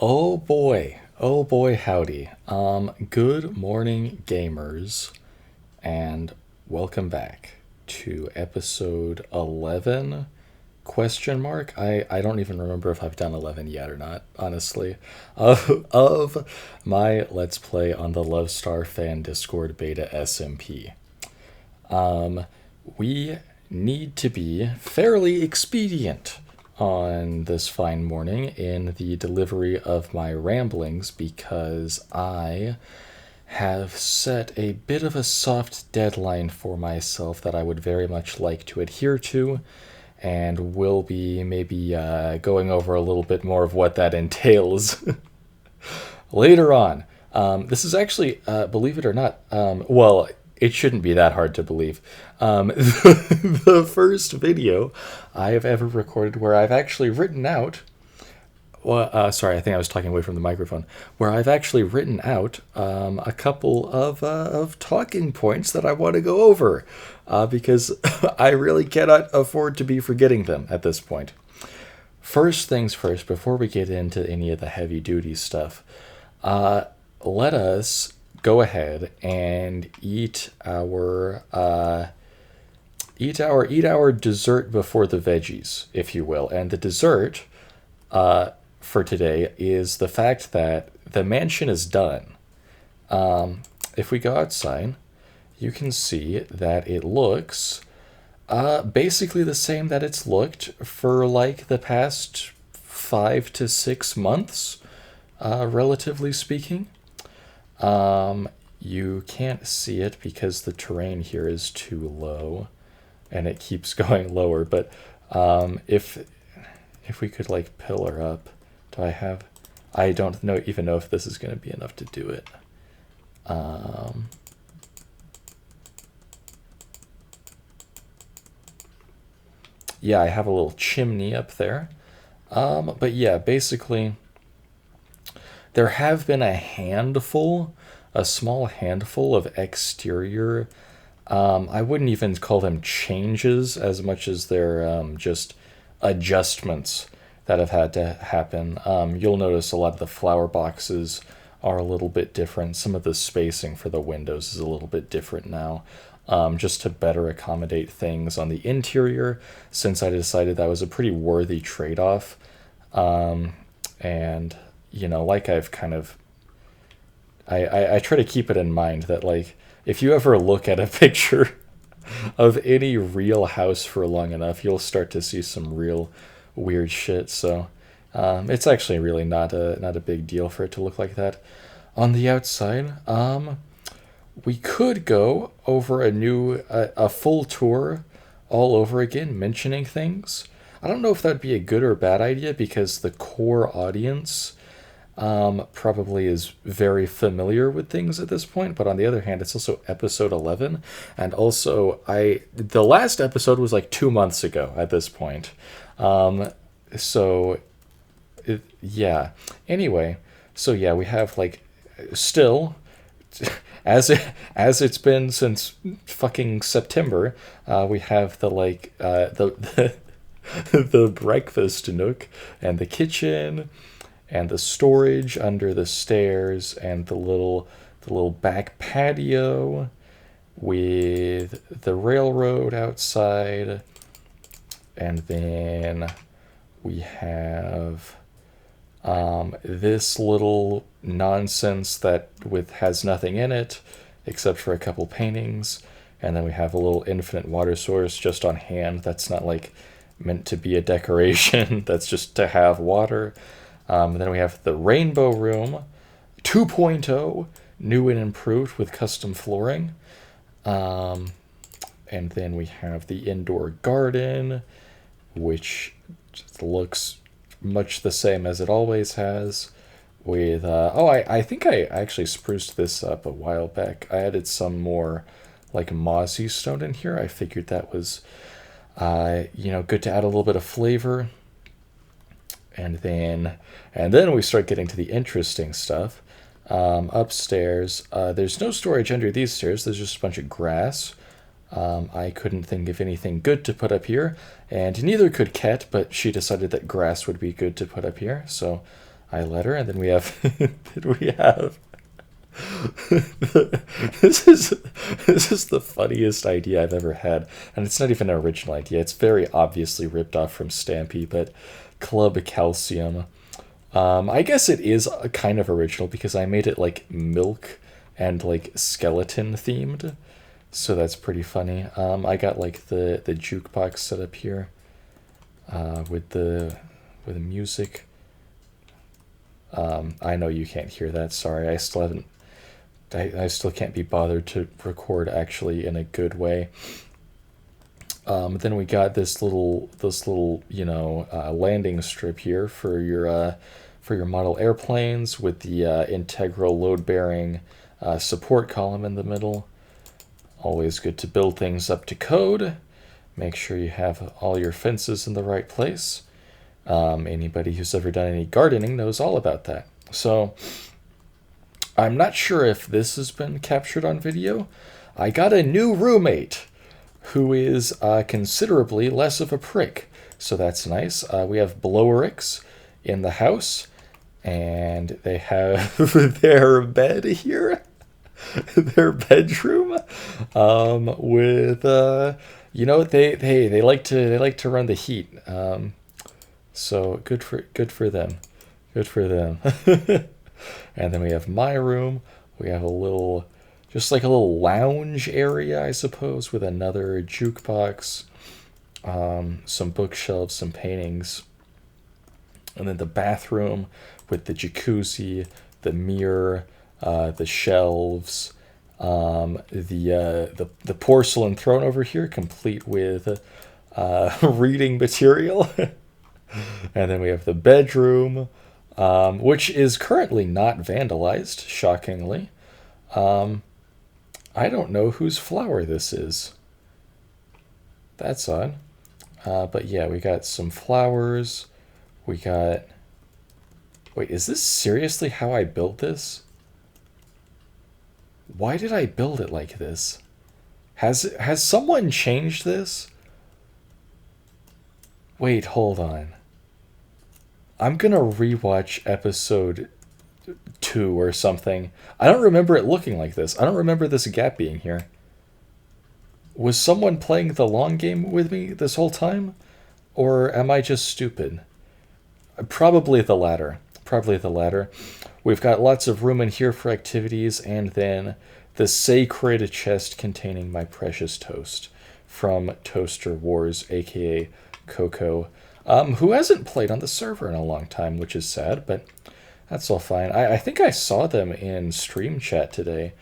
Oh boy, howdy. Good morning, gamers, and welcome back to episode 11 question mark. I don't even remember if I've done 11 yet or not, honestly, of my Let's Play on the Luvstar fan Discord beta SMP. We need to be fairly expedient on this fine morning in the delivery of my ramblings because I have set a bit of a soft deadline for myself that I would very much like to adhere to, and will be maybe going over a little bit more of what that entails later on. This is actually, believe it or not, well, it shouldn't be that hard to believe. The first video I have ever recorded where I've actually written out. Well, sorry, I think I was talking away from the microphone. Where I've actually written out a couple of talking points that I want to go over, because I really cannot afford to be forgetting them at this point. First things first, before we get into any of the heavy duty stuff, let us go ahead and eat our dessert before the veggies, if you will. And the dessert for today is the fact that the mansion is done. If we go outside, you can see that it looks basically the same that it's looked for like the past 5 to 6 months, relatively speaking. You can't see it because the terrain here is too low and it keeps going lower, but if we could like pillar up, I don't know even know if this is going to be enough to do it. Yeah, I have a little chimney up there. But yeah, basically there have been a small handful of exterior, I wouldn't even call them changes as much as they're just adjustments that have had to happen. You'll notice a lot of the flower boxes are a little bit different. Some of the spacing for the windows is a little bit different now, just to better accommodate things on the interior, since I decided that was a pretty worthy trade-off. And, like I've kind of... I try to keep it in mind that, like, if you ever look at a picture of any real house for long enough, you'll start to see some real weird shit. So it's actually really not a big deal for it to look like that. On the outside, we could go over a full tour all over again, mentioning things. I don't know if that'd be a good or bad idea because the core audience probably is very familiar with things at this point, but on the other hand, it's also episode 11, and also the last episode was like 2 months ago at this point. So yeah. Anyway, so yeah, we have like still as it's been since fucking September, we have the the breakfast nook and the kitchen and the storage under the stairs and the little back patio with the railroad outside, and then we have this little nonsense that has nothing in it except for a couple paintings, and then we have a little infinite water source just on hand that's not like meant to be a decoration. That's just to have water. And then we have the Rainbow Room 2.0, new and improved with custom flooring. And then we have the indoor garden, which just looks much the same as it always has. With I think I actually spruced this up a while back. I added some more like mossy stone in here. I figured that was good to add a little bit of flavor. And then we start getting to the interesting stuff. Upstairs, there's no storage under these stairs. There's just a bunch of grass. I couldn't think of anything good to put up here, and neither could Ket, but she decided that grass would be good to put up here. So eyeliner, and then we have then we have this is this is the funniest idea I've ever had, and it's not even an original idea. It's very obviously ripped off from Stampy, but Club Calcium. I guess it is a kind of original because I made it like milk and like skeleton themed, so that's pretty funny. I got like the jukebox set up here, with the music. I know you can't hear that. Sorry, I still haven't. I still can't be bothered to record actually in a good way. Then we got this little landing strip here for your model airplanes with the integral load bearing support column in the middle. Always good to build things up to code. Make sure you have all your fences in the right place. Anybody who's ever done any gardening knows all about that. So I'm not sure if this has been captured on video. I got a new roommate who is considerably less of a prick. So that's nice. We have Blowerix in the house, and they have their bed here, their bedroom, with they like to run the heat. So good for them, good for them. And then we have my room. We have just like a little lounge area, I suppose, with another jukebox, some bookshelves, some paintings, and then the bathroom with the jacuzzi, the mirror, the shelves, the porcelain throne over here, complete with reading material. And then we have the bedroom, which is currently not vandalized, shockingly. I don't know whose flower this is. That's odd. But yeah, we got some flowers. We got... Wait, is this seriously how I built this? Why did I build it like this? Has someone changed this? Wait, hold on. I'm gonna rewatch episode 2 or something. I don't remember it looking like this. I don't remember this gap being here. Was someone playing the long game with me this whole time? Or am I just stupid? Probably the latter. Probably the latter. We've got lots of room in here for activities, and then the sacred chest containing my precious toast from Toaster Wars, aka Coco, who hasn't played on the server in a long time, which is sad, but that's all fine. I think I saw them in stream chat today,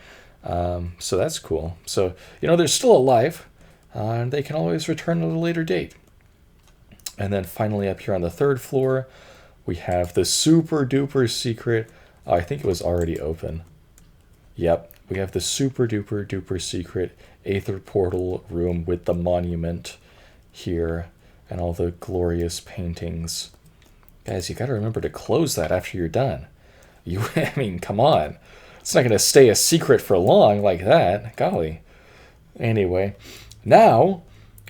so that's cool. So, they're still alive, and they can always return at a later date. And then finally up here on the 3rd floor, we have the super duper secret... Oh, I think it was already open. Yep, we have the super duper duper secret Aether Portal room with the monument here and all the glorious paintings. Guys, you gotta remember to close that after you're done. I mean, come on. It's not gonna stay a secret for long like that. Golly. Anyway, now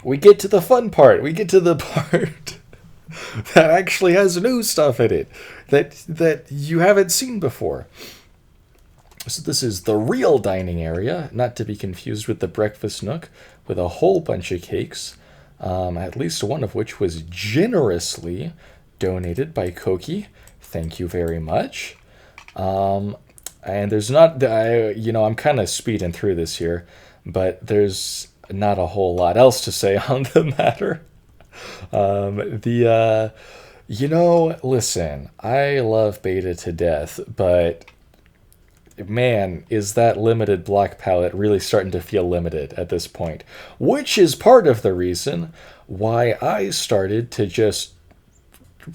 we get to the fun part. We get to the part that actually has new stuff in it that you haven't seen before. So this is the real dining area, not to be confused with the breakfast nook, with a whole bunch of cakes, at least one of which was generously donated by Koki. Thank you very much. And there's not, I'm kind of speeding through this here, but there's not a whole lot else to say on the matter. Listen, I love Beta to death, but man, is that limited block palette really starting to feel limited at this point, which is part of the reason why I started to just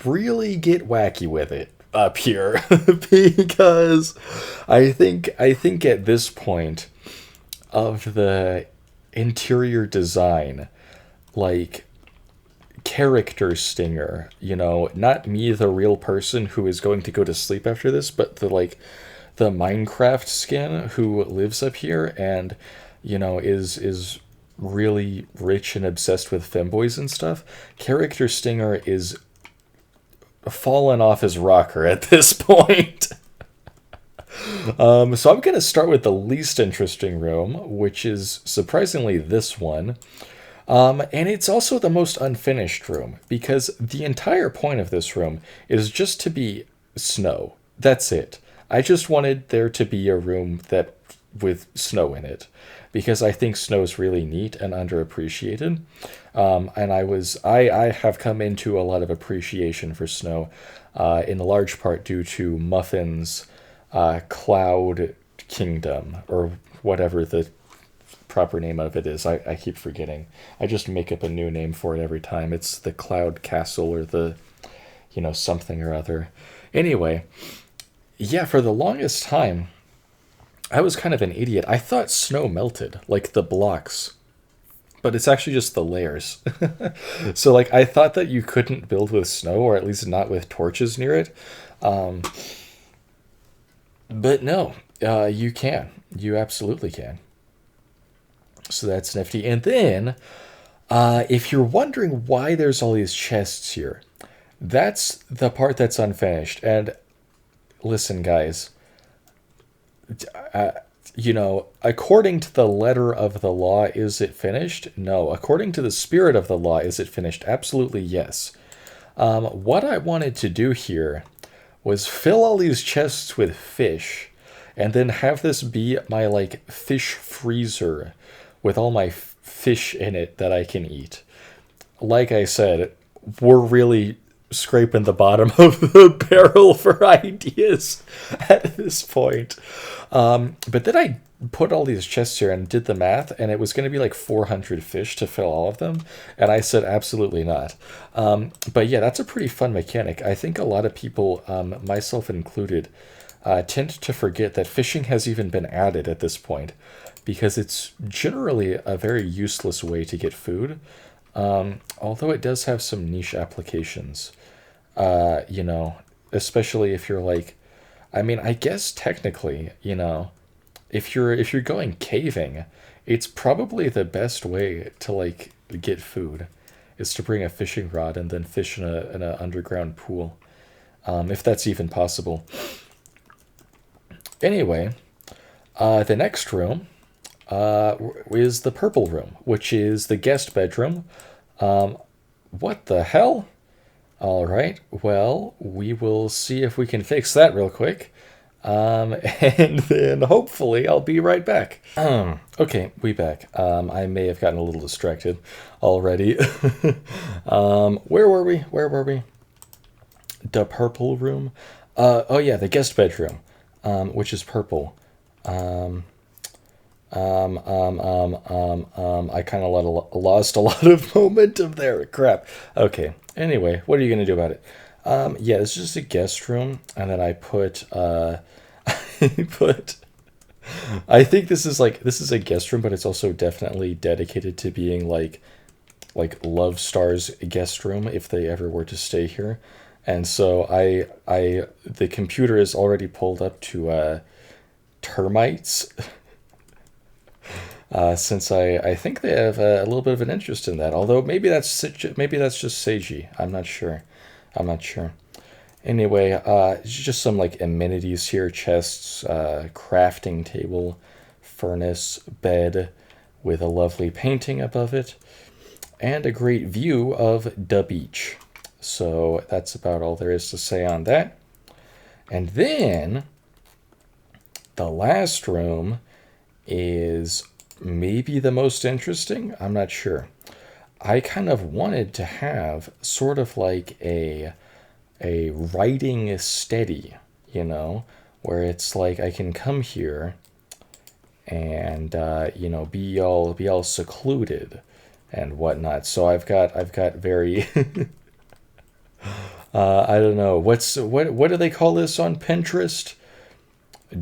really get wacky with it up here. Because I think at this point of the interior design, like character stinger, not me, the real person who is going to go to sleep after this, but the Minecraft skin who lives up here and is really rich and obsessed with femboys and stuff. Character stinger is fallen off his rocker at this point. So I'm going to start with the least interesting room, which is surprisingly this one. And it's also the most unfinished room because the entire point of this room is just to be snow. That's it. I just wanted there to be a room that with snow in it because I think snow is really neat and underappreciated. And I have come into a lot of appreciation for snow, in large part due to Muffin's Cloud Kingdom, or whatever the proper name of it is. I keep forgetting. I just make up a new name for it every time. It's the Cloud Castle or the, something or other. Anyway, yeah, for the longest time, I was kind of an idiot. I thought snow melted, like the blocks, but it's actually just the layers. So, like, I thought that you couldn't build with snow, or at least not with torches near it. But no, you can. You absolutely can. So that's nifty. And then, if you're wondering why there's all these chests here, that's the part that's unfinished. And listen, guys, according to the letter of the law, is it finished? No. According to the spirit of the law, is it finished? Absolutely yes. What I wanted to do here was fill all these chests with fish, and then have this be my, like, fish freezer with all my fish in it that I can eat. Like I said, we're really scraping the bottom of the barrel for ideas at this point. But then I put all these chests here and did the math, and it was going to be like 400 fish to fill all of them. And I said, absolutely not. But yeah, that's a pretty fun mechanic. I think a lot of people, myself included, tend to forget that fishing has even been added at this point, because it's generally a very useless way to get food. Although it does have some niche applications, especially if you're like, I mean, I guess technically, if you're going caving, it's probably the best way to, like, get food is to bring a fishing rod and then fish in an underground pool, if that's even possible. Anyway, the next room is the purple room, which is the guest bedroom. What the hell? All right, well, we will see if we can fix that real quick. And then hopefully I'll be right back. Okay, we back. I may have gotten a little distracted already. Where were we? The purple room? Oh yeah, the guest bedroom, which is purple. I kind of lost a lot of momentum there. Crap. Okay. Anyway, what are you gonna do about it? Yeah, it's just a guest room, and then I put, I think this is a guest room, but it's also definitely dedicated to being like Luvstar's guest room if they ever were to stay here. And so the computer is already pulled up to termites. Since I think they have a little bit of an interest in that, although maybe that's just Seiji. I'm not sure. Anyway, just some like amenities here: chests, crafting table, furnace, bed, with a lovely painting above it, and a great view of the beach. So that's about all there is to say on that. And then the last room is maybe the most interesting. I'm not sure. I kind of wanted to have sort of like a writing steady, where it's like I can come here and be all secluded and whatnot. So I've got very I don't know what do they call this on Pinterest?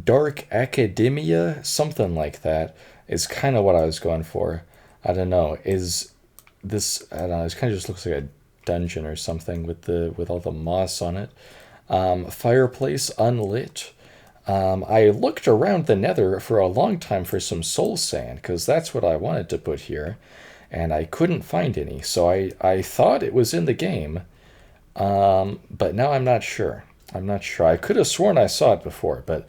Dark academia, something like that is kind of what I was going for. I don't know. Is this? I don't know. It kind of just looks like a dungeon or something with all the moss on it. Fireplace unlit. I looked around the Nether for a long time for some soul sand because that's what I wanted to put here, and I couldn't find any. So I thought it was in the game, But now I'm not sure. I'm not sure. I could have sworn I saw it before, but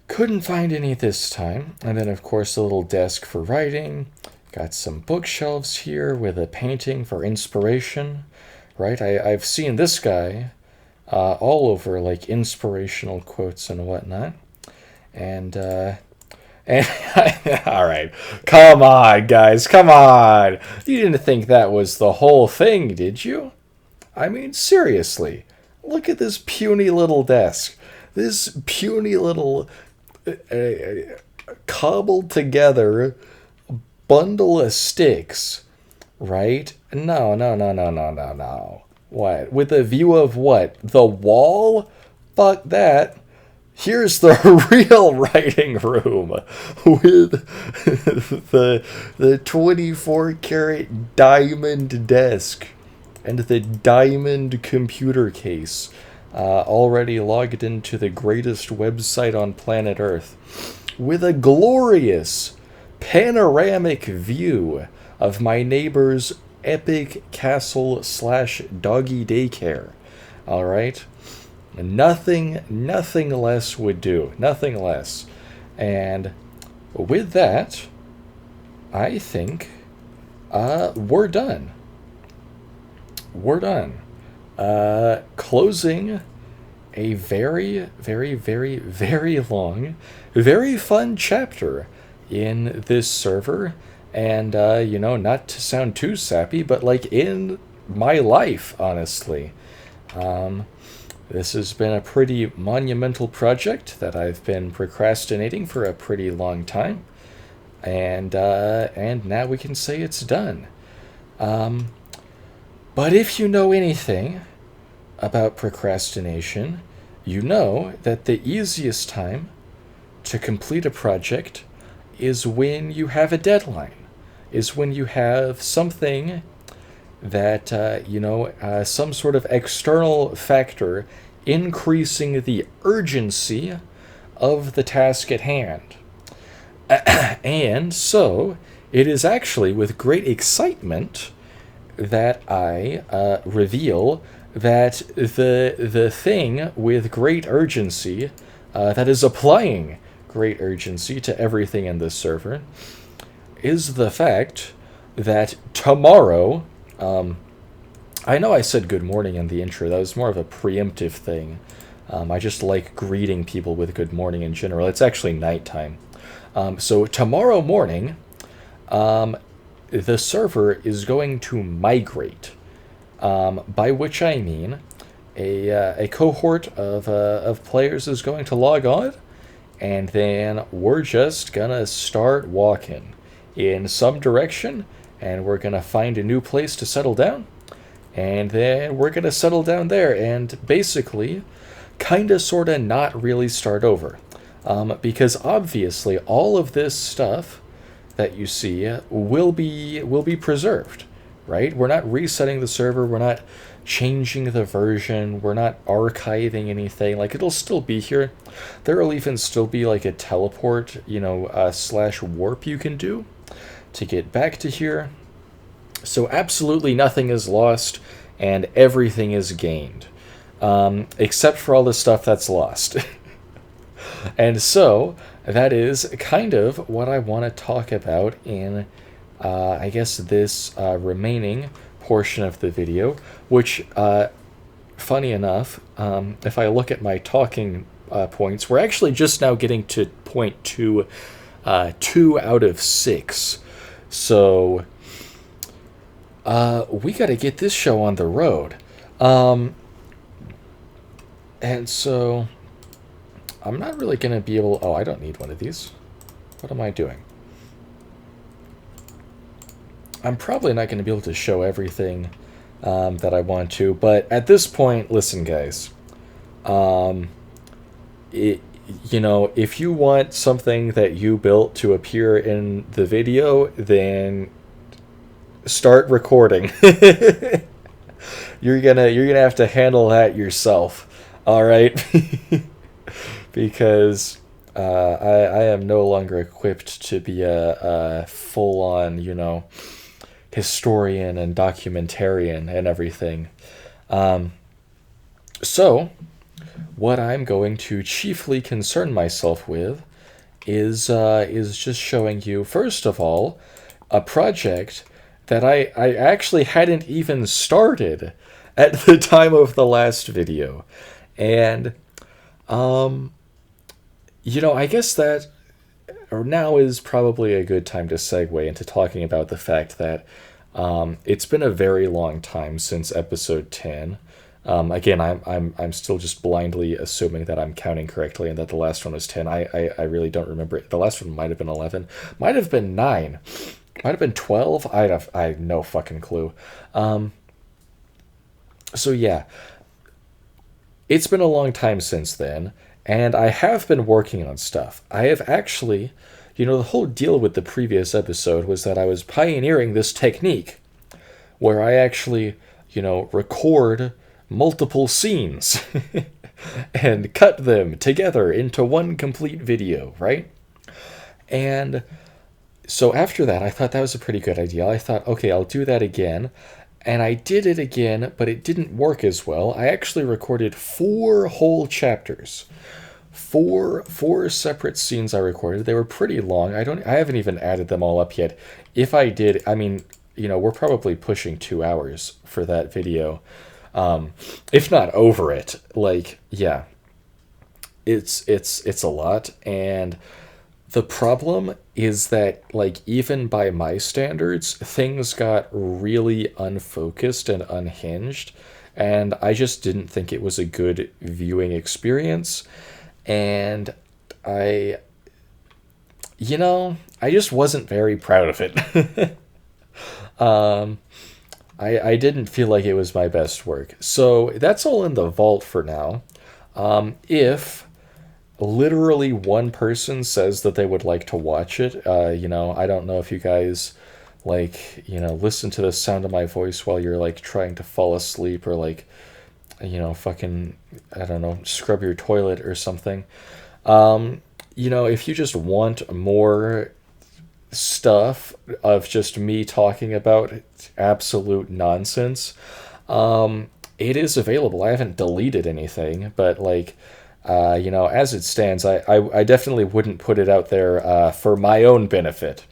couldn't find any this time. And then, of course, a little desk for writing. Got some bookshelves here with a painting for inspiration, right? I've seen this guy all over, like, inspirational quotes and whatnot. And all right, come on, guys, come on. You didn't think that was the whole thing, did you? I mean, seriously, look at this puny little desk. This puny little cobbled together bundle of sticks, right? No, no, no, no, no, no, no. What? With a view of what? The wall? Fuck that. Here's the real writing room with the 24 karat diamond desk and the diamond computer case, already logged into the greatest website on planet Earth, with a glorious panoramic view of my neighbor's epic castle slash doggy daycare. All right? Nothing less would do. Nothing less. And with that, I think we're done. We're done. Closing a very, very, very, very long, very fun chapter in this server. And, not to sound too sappy, but like in my life, honestly. This has been a pretty monumental project that I've been procrastinating for a pretty long time. And now we can say it's done. But if you know anything about procrastination, you know that the easiest time to complete a project is when you have a deadline, is when you have something that, some sort of external factor increasing the urgency of the task at hand. And so, it is actually with great excitement that I reveal that the thing with great urgency, that is applying great urgency to everything in this server, is the fact that tomorrow, I know I said good morning in the intro. That was more of a preemptive thing. I just like greeting people with good morning in general. It's actually nighttime. So tomorrow morning, the server is going to migrate, by which I mean a cohort of players is going to log on, and then we're just gonna start walking in some direction, and we're gonna find a new place to settle down, and then we're gonna settle down there and basically kinda sorta not really start over, because obviously all of this stuff that you see will be preserved, right? We're not resetting the server, we're not changing the version, we're not archiving anything. Like, it'll still be here. There'll even still be like a teleport, slash warp you can do to get back to here. So absolutely nothing is lost and everything is gained, except for all the stuff that's lost. And so that is kind of what I want to talk about in, I guess, this remaining portion of the video, which, funny enough, if I look at my talking points, we're actually just now getting to point 2 out of 6. So we got to get this show on the road. And so I'm not really going to be able... Oh, I don't need one of these. What am I doing? I'm probably not going to be able to show everything that I want to, but at this point, listen, guys. If you want something that you built to appear in the video, then start recording. You're gonna have to handle that yourself. All right. Because I am no longer equipped to be a full-on, historian and documentarian and everything. So, what I'm going to chiefly concern myself with is just showing you, first of all, a project that I actually hadn't even started at the time of the last video. And, I guess that or now is probably a good time to segue into talking about the fact that it's been a very long time since episode 10. Again, I'm still just blindly assuming that I'm counting correctly and that the last one was 10. I really don't remember. The last one might have been 11, might have been 9, might have been 12. I have no fucking clue. So yeah, it's been a long time since then, and I have been working on stuff. I have actually, the whole deal with the previous episode was that I was pioneering this technique where I actually, record multiple scenes and cut them together into one complete video, right? And so after that, I thought that was a pretty good idea. I thought, okay, I'll do that again. And I did it again, but it didn't work as well. I actually recorded 4 whole chapters. Four separate scenes I recorded. They were pretty long. I haven't even added them all up yet. If I did, I mean, we're probably pushing 2 hours for that video. If not over it. Like, yeah. It's a lot, and the problem is that, like, even by my standards, things got really unfocused and unhinged, and I just didn't think it was a good viewing experience, and I just wasn't very proud of it. I didn't feel like it was my best work. So that's all in the vault for now. If literally one person says that they would like to watch it, I don't know if you guys listen to the sound of my voice while you're like trying to fall asleep or fucking, I don't know, scrub your toilet or something. If you just want more stuff of just me talking about absolute nonsense, it is available. I haven't deleted anything, but as it stands, I definitely wouldn't put it out there for my own benefit.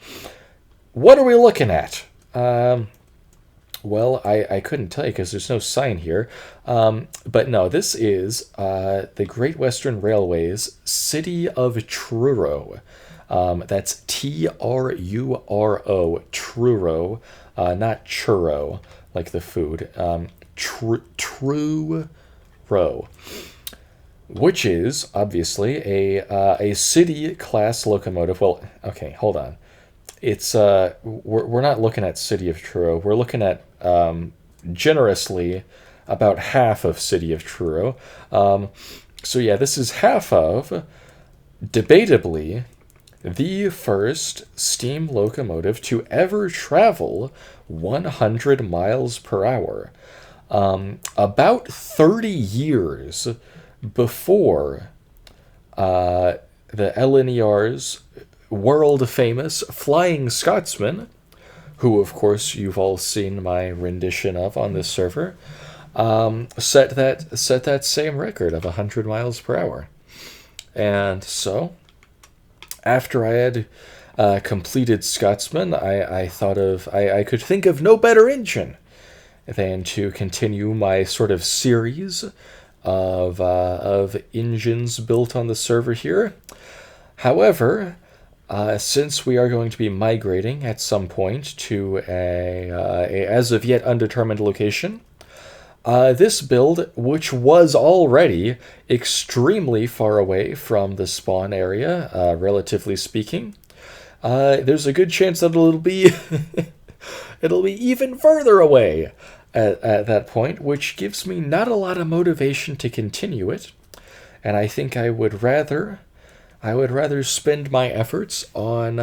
What are we looking at? Well, I couldn't tell you because there's no sign here. But no, this is the Great Western Railway's City of Truro. That's Truro, Truro, not churro, like the food. Truro, which is obviously a city class locomotive. Well, okay, hold on. It's we're not looking at City of Truro. We're looking at generously about half of City of Truro. So yeah, this is half of, debatably, the first steam locomotive to ever travel 100 miles per hour. About 30 years before the LNER's world-famous Flying Scotsman, who, of course, you've all seen my rendition of on this server, set that same record of 100 miles per hour. And so, after I had completed Scotsman, I thought I could think of no better engine than to continue my sort of series of engines built on the server here. However, since we are going to be migrating at some point to a as of yet undetermined location, this build, which was already extremely far away from the spawn area, relatively speaking, there's a good chance that it'll be it'll be even further away at that point, which gives me not a lot of motivation to continue it, and I think I would rather spend my efforts on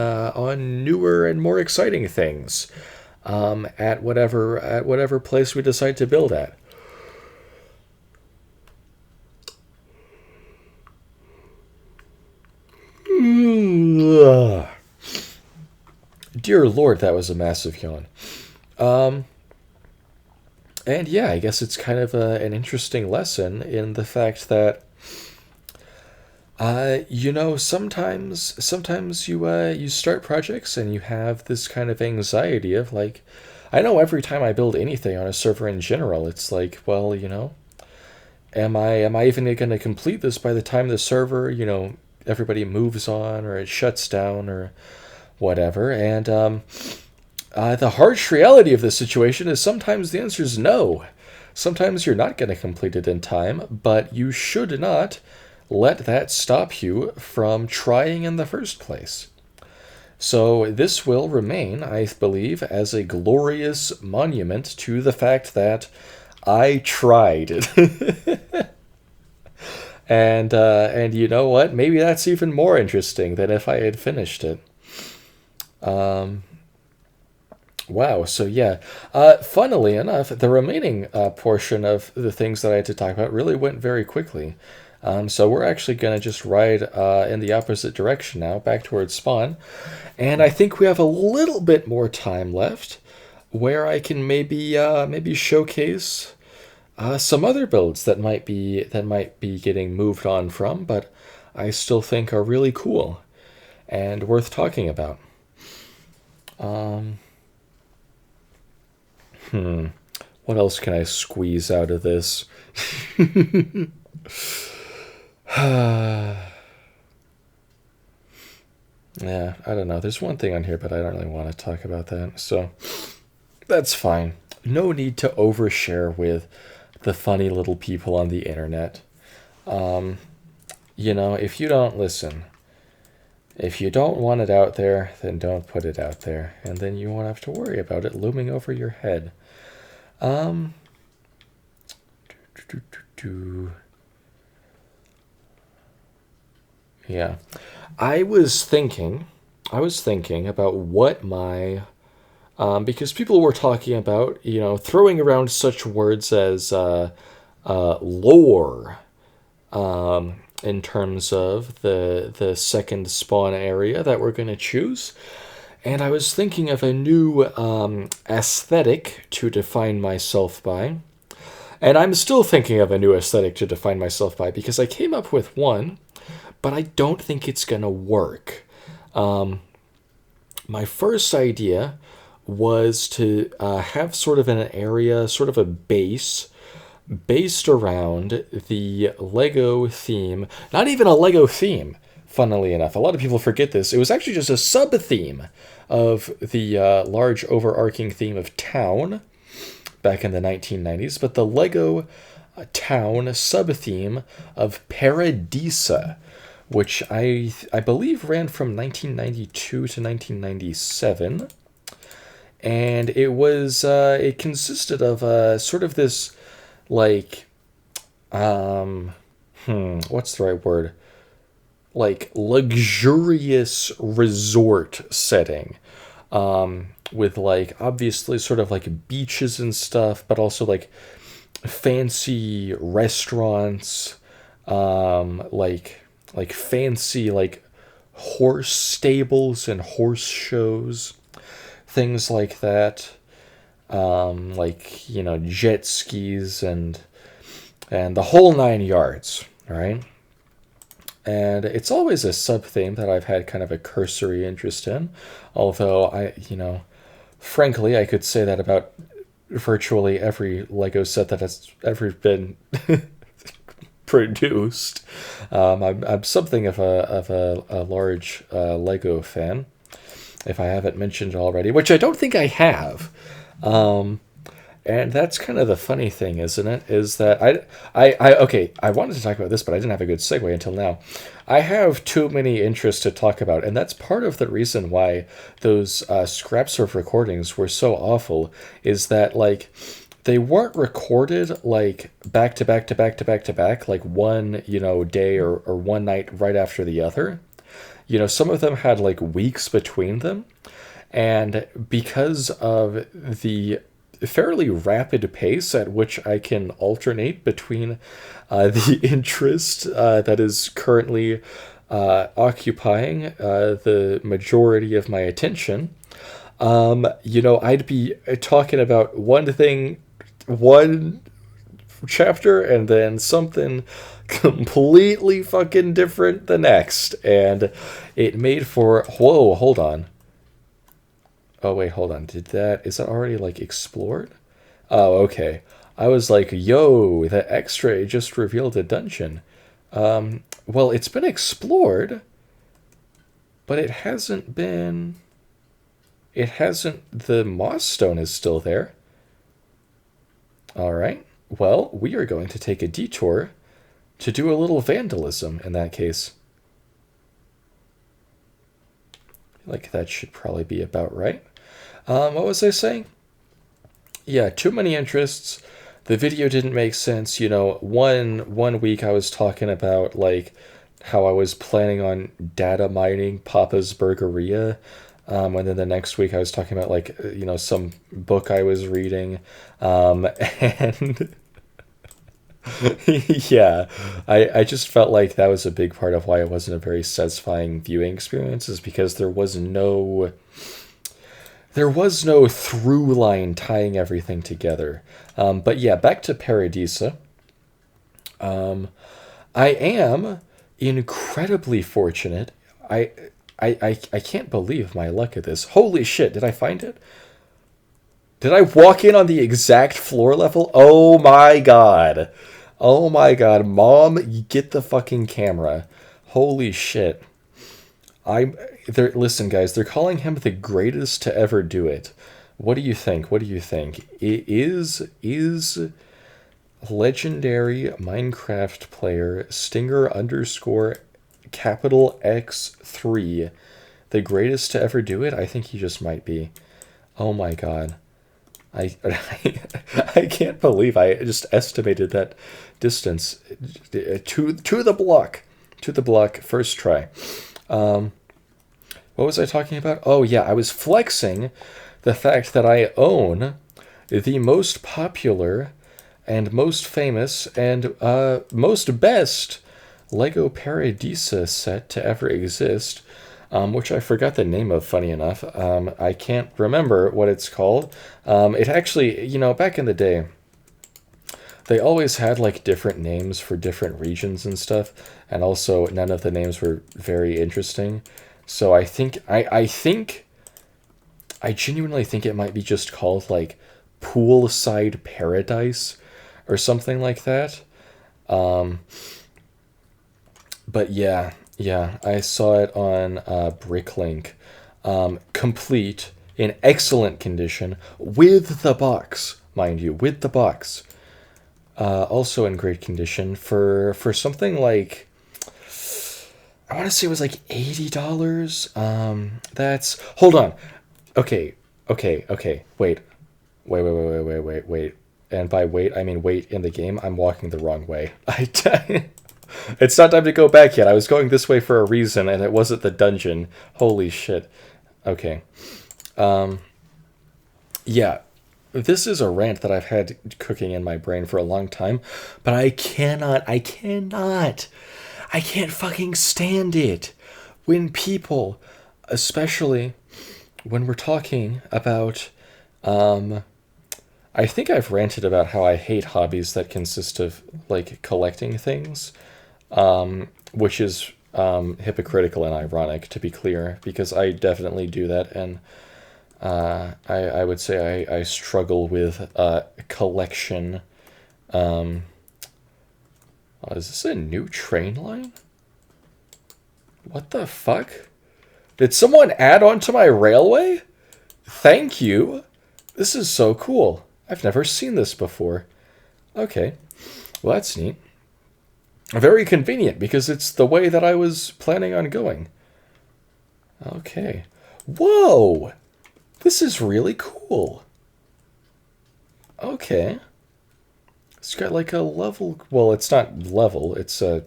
newer and more exciting things at whatever place we decide to build at. Dear Lord, that was a massive yawn. And yeah, I guess it's kind of an interesting lesson in the fact that sometimes you start projects and you have this kind of anxiety of like, I know every time I build anything on a server in general, it's like, well, am I even going to complete this by the time the server, everybody moves on or it shuts down or whatever? And the harsh reality of this situation is sometimes the answer is no. Sometimes you're not going to complete it in time, but you should not let that stop you from trying in the first place. So this will remain, I believe, as a glorious monument to the fact that I tried. And you know what? Maybe that's even more interesting than if I had finished it. Wow. So yeah, funnily enough, the remaining portion of the things that I had to talk about really went very quickly. So we're actually going to just ride in the opposite direction now, back towards spawn. And I think we have a little bit more time left where I can maybe showcase some other builds that might be getting moved on from, but I still think are really cool and worth talking about. What else can I squeeze out of this? Yeah, I don't know. There's one thing on here, but I don't really want to talk about that. So that's fine. No need to overshare with the funny little people on the internet. If you don't listen, if you don't want it out there, then don't put it out there. And then you won't have to worry about it looming over your head. Um, yeah. I was thinking, I was thinking about what my because people were talking about, throwing around such words as lore in terms of the second spawn area that we're going to choose. And I was thinking of a new aesthetic to define myself by. And I'm still thinking of a new aesthetic to define myself by because I came up with one, but I don't think it's going to work. My first idea was to have sort of an area, sort of a base, based around the Lego theme. Not even a Lego theme, funnily enough. A lot of people forget this. It was actually just a sub-theme of the large overarching theme of town back in the 1990s, but the Lego town sub-theme of Paradisa, which I believe ran from 1992 to 1997. And it consisted of sort of this, like, what's the right word? Like, luxurious resort setting. With, like, obviously sort of like beaches and stuff, but also like fancy restaurants, like fancy like horse stables and horse shows, things like that. Like, jet skis and the whole nine yards, right? And it's always a sub theme that I've had kind of a cursory interest in, although frankly, I could say that about virtually every Lego set that has ever been produced. I'm something of a large Lego fan, if I haven't mentioned already, which I don't think I have. And that's kind of the funny thing, isn't it? Is that okay, I wanted to talk about this, but I didn't have a good segue until now. I have too many interests to talk about, and that's part of the reason why those scraps of recordings were so awful, is that, like, they weren't recorded, like, back to back to back to back to back, like one, day or one night right after the other. Some of them had, like, weeks between them. And because of the fairly rapid pace at which I can alternate between the interest that is currently occupying the majority of my attention, I'd be talking about one thing one chapter and then something completely fucking different the next. And it made for, whoa, hold on. Oh, wait, hold on. Is that already, like, explored? Oh, okay. I was like, yo, that extra just revealed a dungeon. Well, it's been explored, but it hasn't been... It hasn't... The Moss Stone is still there. Alright. Well, we are going to take a detour to do a little vandalism in that case. Like, that should probably be about right. What was I saying? Yeah, too many interests. The video didn't make sense. You know, one week I was talking about, like, how I was planning on data mining Papa's Burgeria. And then the next week I was talking about, like, you know, some book I was reading. And yeah, I just felt like that was a big part of why it wasn't a very satisfying viewing experience, is because there was no through line tying everything together. But yeah, back to Paradisa. I am incredibly fortunate. I can't believe my luck at this. Holy shit, did I find it? Did I walk in on the exact floor level? Oh my god. Oh my god, Mom, get the fucking camera. Holy shit. Listen, guys, they're calling him the greatest to ever do it. What do you think? What do you think? Is legendary Minecraft player Stinger underscore capital X3 the greatest to ever do it? I think he just might be. Oh my god. I can't believe I just estimated that distance to the block. To the block, first try. What was I talking about? Oh yeah, I was flexing the fact that I own the most popular and most famous and most best Lego Paradisa set to ever exist, which I forgot the name of, funny enough. I can't remember what it's called. It actually, you know, back in the day, they always had, like, different names for different regions and stuff, and also none of the names were very interesting. So I genuinely think it might be just called, like, Poolside Paradise or something like that. But yeah, I saw it on Bricklink, complete, in excellent condition, with the box, mind you, with the box. Also in great condition for something like, I want to say it was like $80. That's, hold on. Okay. Wait. And by wait, I mean wait in the game. I'm walking the wrong way. It's not time to go back yet. I was going this way for a reason, and it wasn't the dungeon. Holy shit. Okay. Yeah. This is a rant that I've had cooking in my brain for a long time, but I can't fucking stand it when people, especially when we're talking about, I think I've ranted about how I hate hobbies that consist of, like, collecting things, which is hypocritical and ironic, to be clear, because I definitely do that, and I would say I struggle with collection. Is this a new train line? What the fuck? Did someone add on to my railway? Thank you. This is so cool. I've never seen this before. Okay. Well, that's neat. Very convenient, because it's the way that I was planning on going. Okay. Whoa! This is really cool. Okay. It's got like a level... Well, it's not level. It's the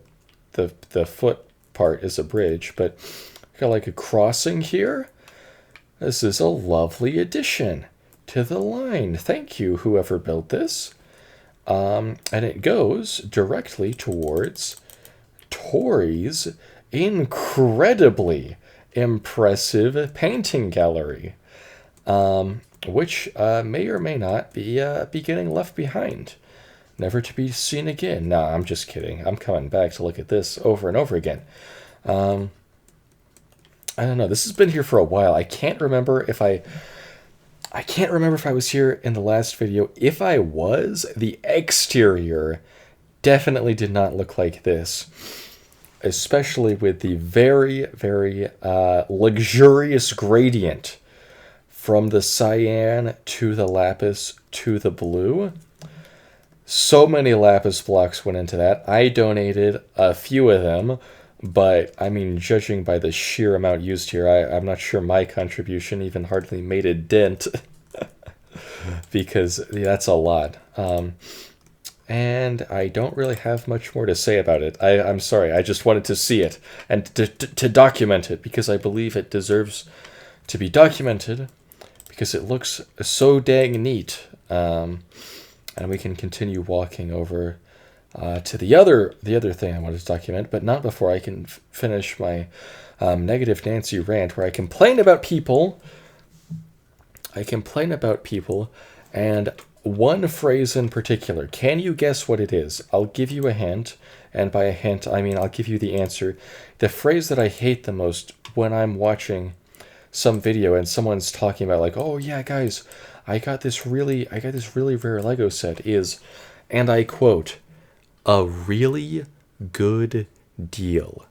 foot part is a bridge, but got like a crossing here. This is a lovely addition to the line. Thank you, whoever built this. And it goes directly towards Taure's incredibly impressive painting gallery. which may or may not be getting left behind, never to be seen again. Nah, I'm just kidding. I'm coming back to look at this over and over again. I don't know. This has been here for a while. I can't remember if I was here in the last video. If I was, the exterior definitely did not look like this, especially with the very, very luxurious gradient from the cyan to the lapis to the blue. So many lapis blocks went into that. I donated a few of them, but I mean, judging by the sheer amount used here, I'm not sure my contribution even hardly made a dent. Because that's a lot. And I don't really have much more to say about it. I'm sorry, I just wanted to see it and to document it, because I believe it deserves to be documented, because it looks so dang neat. And we can continue walking over to the other thing I wanted to document, but not before I can finish my negative Nancy rant, where I complain about people. And one phrase in particular. Can you guess what it is? I'll give you a hint, and by a hint, I mean I'll give you the answer. The phrase that I hate the most when I'm watching some video and someone's talking about, like, oh yeah, guys, I got this really rare Lego set is, and I quote, a really good deal.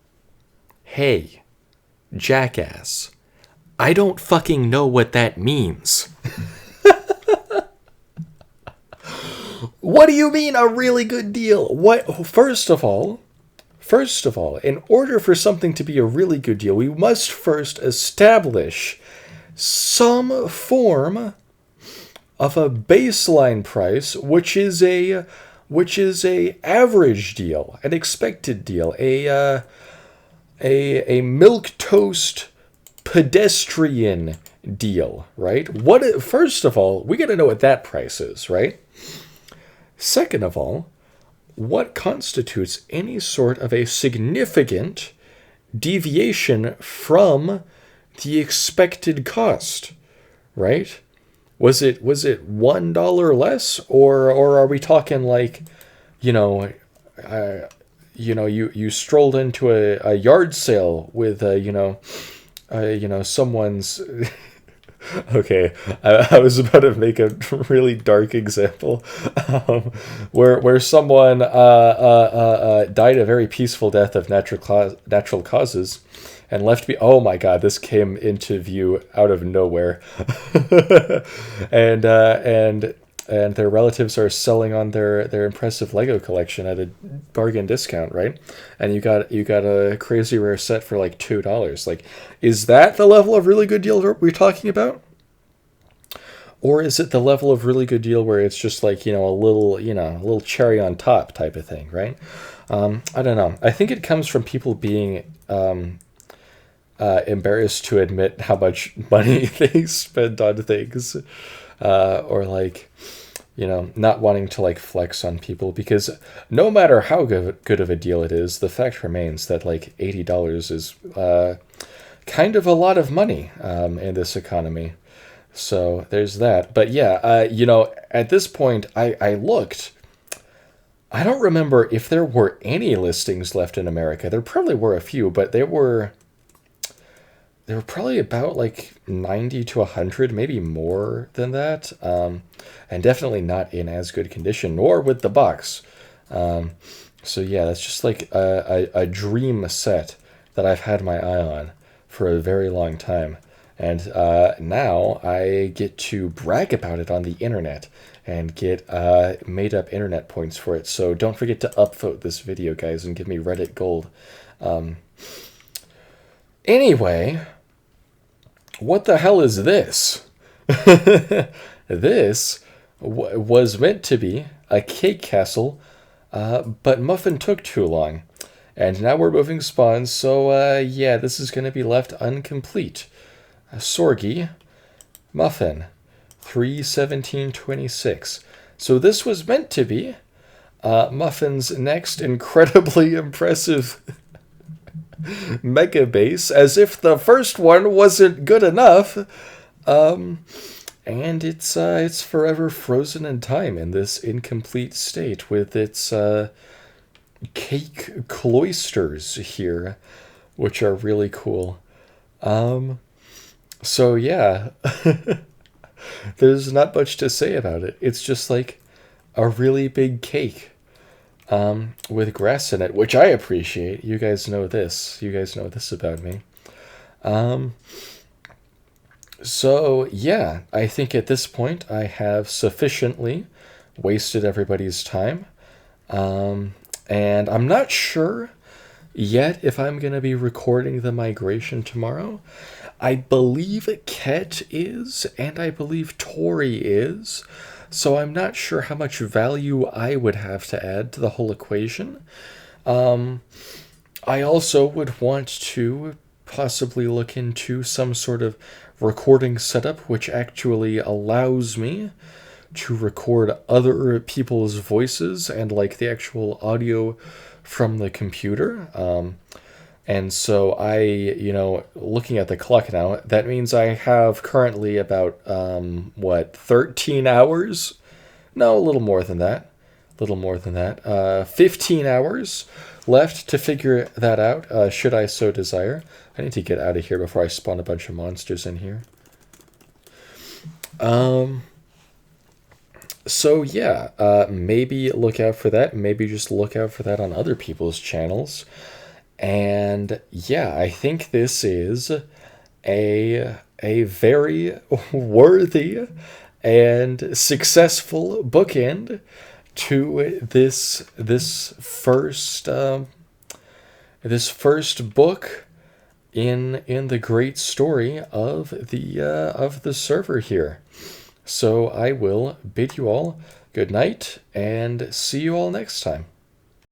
Hey, jackass, I don't fucking know what that means. What do you mean a really good deal? What? First of all, in order for something to be a really good deal, we must first establish some form of a baseline price, which is a average deal, an expected deal, a milquetoast pedestrian deal, right? First of all, we got to know what that price is, right? Second of all, what constitutes any sort of a significant deviation from the expected cost, right? Was it $1 less, or are we talking like, you strolled into a yard sale with someone's. Okay, I was about to make a really dark example, where someone died a very peaceful death of natural causes, and left me. Oh my God, this came into view out of nowhere, and their relatives are selling on their impressive Lego collection at a bargain discount, right? And you got a crazy rare set for like $2. Like, is that the level of really good deal we're talking about? Or is it the level of really good deal where it's just like, a little cherry on top type of thing, right? I don't know. I think it comes from people being embarrassed to admit how much money they spend on things, or like, not wanting to like flex on people, because no matter how good of a deal it is, the fact remains that like $80 is kind of a lot of money in this economy. So there's that. But yeah, at this point, I looked. I don't remember if there were any listings left in America. There probably were a few, but there were probably about like 90 to 100, maybe more than that, and definitely not in as good condition, nor with the box. So yeah, that's just like a dream set that I've had my eye on for a very long time, and now I get to brag about it on the internet and get made up internet points for it. So don't forget to upvote this video, guys, and give me Reddit gold. Anyway, what the hell is this? This was meant to be a cake castle, but Muffin took too long. And now we're moving spawns, so yeah, this is going to be left incomplete. Sorgi, Muffin, 31726. So this was meant to be Muffin's next incredibly impressive mega base, as if the first one wasn't good enough. And it's forever frozen in time in this incomplete state with its cake cloisters here, which are really cool. So yeah, there's not much to say about it. It's just like a really big cake with grass in it, which I appreciate. You guys know this. You guys know this about me. Um, so yeah, I think at this point I have sufficiently wasted everybody's time. Um, and I'm not sure yet if I'm going to be recording the migration tomorrow. I believe Ket is, and I believe Taure is. So I'm not sure how much value I would have to add to the whole equation. Um, I also would want to possibly look into some sort of recording setup which actually allows me to record other people's voices and like the actual audio from the computer. And so looking at the clock now, that means I have currently about, 13 hours? No, a little more than that. A little more than that. 15 hours left to figure that out, should I so desire. I need to get out of here before I spawn a bunch of monsters in here. So yeah, maybe look out for that. Maybe just look out for that on other people's channels. And yeah, I think this is a very worthy and successful bookend to this first book in the great story of the server here. So I will bid you all good night and see you all next time.